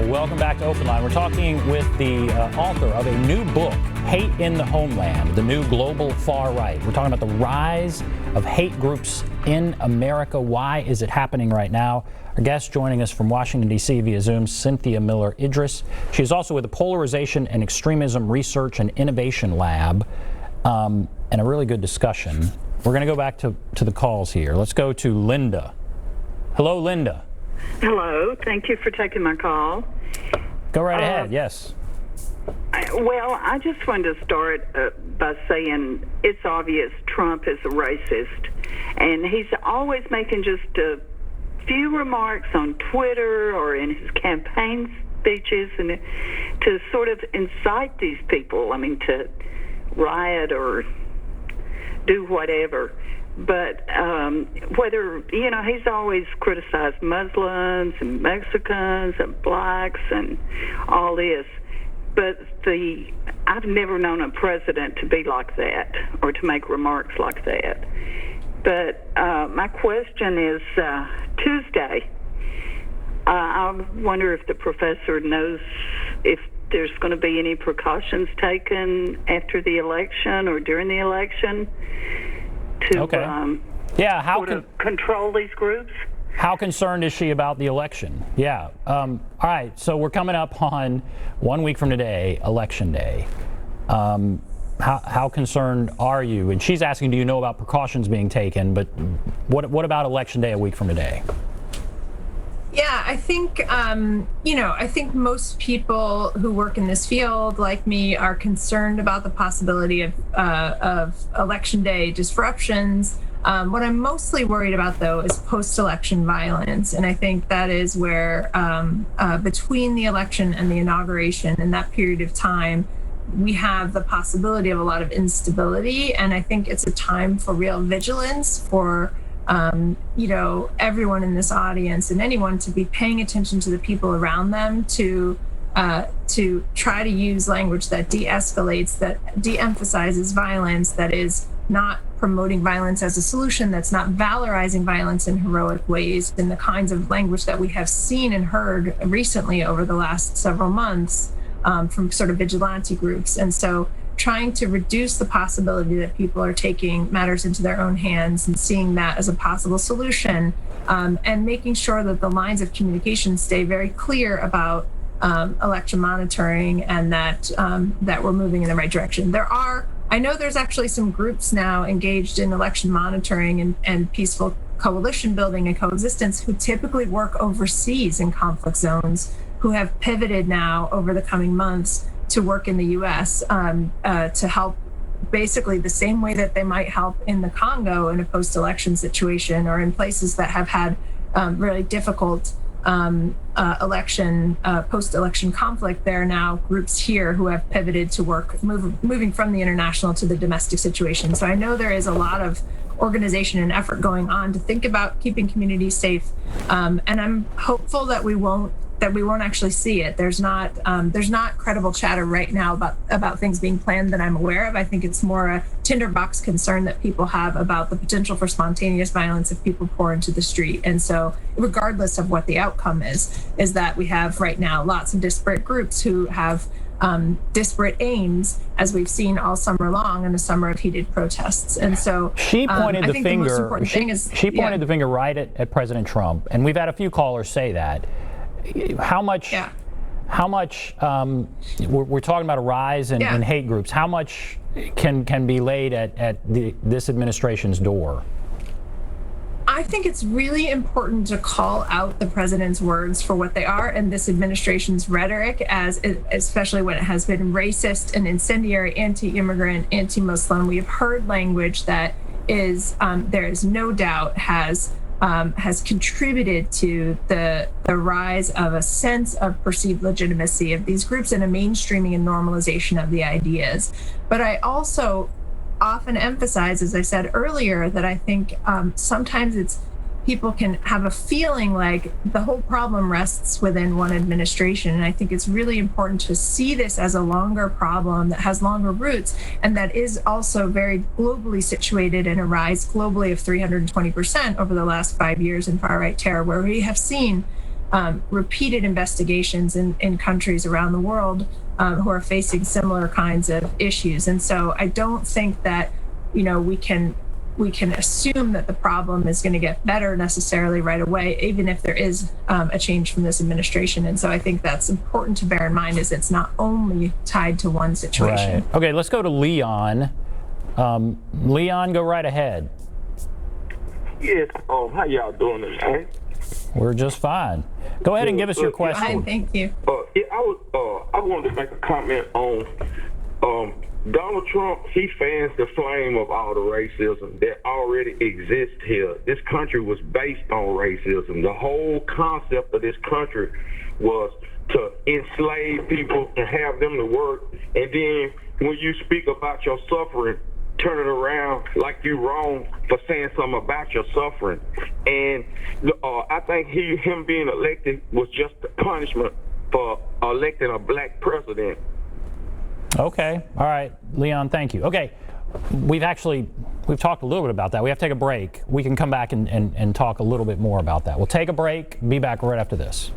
Welcome back to Open Line. We're talking with the author of a new book, Hate in the Homeland, the new global far right. We're talking about the rise of hate groups in America. Why is it happening right now? Our guest joining us from Washington, D.C. via Zoom, Cynthia Miller-Idriss. She is also with the Polarization and Extremism Research and Innovation Lab, and a really good discussion. We're going to go back to the calls here. Let's go to Linda. Hello, Linda. Hello. Thank you for taking my call. Go right ahead. Yes. I just wanted to start by saying it's obvious Trump is a racist, and he's always making just a few remarks on Twitter or in his campaign speeches and to sort of incite these people, to riot or do whatever. But whether, he's always criticized Muslims and Mexicans and blacks and all this. But I've never known a president to be like that or to make remarks like that. But my question is, Tuesday, I wonder if the professor knows if there's going to be any precautions taken after the election or during the election to control these groups. How concerned is she about the election? Yeah. All right. So we're coming up on 1 week from today, Election Day. How concerned are you? And she's asking, do you know about precautions being taken? But what about Election Day a week from today? Yeah, I think, I think most people who work in this field, like me, are concerned about the possibility of Election Day disruptions. What I'm mostly worried about, though, is post-election violence. And I think that is where between the election and the inauguration, in that period of time, we have the possibility of a lot of instability. And I think it's a time for real vigilance for everyone in this audience and anyone to be paying attention to the people around them, to try to use language that de-escalates, that de-emphasizes violence, that is not promoting violence as a solution, that's not valorizing violence in heroic ways, in the kinds of language that we have seen and heard recently over the last several months from sort of vigilante groups. And so trying to reduce the possibility that people are taking matters into their own hands and seeing that as a possible solution, and making sure that the lines of communication stay very clear about election monitoring and that we're moving in the right direction. I know there's actually some groups now engaged in election monitoring and peaceful coalition building and coexistence who typically work overseas in conflict zones, who have pivoted now over the coming months to work in the U.S. To help basically the same way that they might help in the Congo in a post-election situation, or in places that have had really difficult post-election conflict. There are now groups here who have pivoted to work, moving from the international to the domestic situation. So I know there is a lot of organization and effort going on to think about keeping communities safe, and I'm hopeful that we won't actually see it. There's not credible chatter right now about things being planned that I'm aware of. I think it's more a tinderbox concern that people have about the potential for spontaneous violence if people pour into the street. And so regardless of what the outcome is that we have right now lots of disparate groups who have disparate aims, as we've seen all summer long in a summer of heated protests. And so she pointed the finger. She pointed the finger right at President Trump, and we've had a few callers say that. How much? We're talking about a rise in hate groups. How much can be laid at this administration's door? I think it's really important to call out the president's words for what they are and this administration's rhetoric, especially when it has been racist and incendiary, anti-immigrant, anti-Muslim. We have heard language that is, there is no doubt, has contributed to the rise of a sense of perceived legitimacy of these groups and a mainstreaming and normalization of the ideas. But I also often emphasize, as I said earlier, that I think sometimes people can have a feeling like the whole problem rests within one administration. And I think it's really important to see this as a longer problem that has longer roots and that is also very globally situated in a rise globally of 320% over the last 5 years in far-right terror, where we have seen repeated investigations in countries around the world who are facing similar kinds of issues. And so I don't think that, we can assume that the problem is going to get better necessarily right away, even if there is a change from this administration. And so I think that's important to bear in mind, is it's not only tied to one situation. Right. Okay, let's go to Leon. Leon, go right ahead. Yes. How y'all doing today? We're just fine. Go ahead and give us your question. Fine, thank you. I wanted to make a comment on Donald Trump. He fans the flame of all the racism that already exists here. This country was based on racism. The whole concept of this country was to enslave people and have them to work. And then when you speak about your suffering, turn it around like you're wrong for saying something about your suffering. And I think him being elected was just a punishment for electing a black president. Okay. All right. Leon, thank you. Okay. We've talked a little bit about that. We have to take a break. We can come back and talk a little bit more about that. We'll take a break. Be back right after this.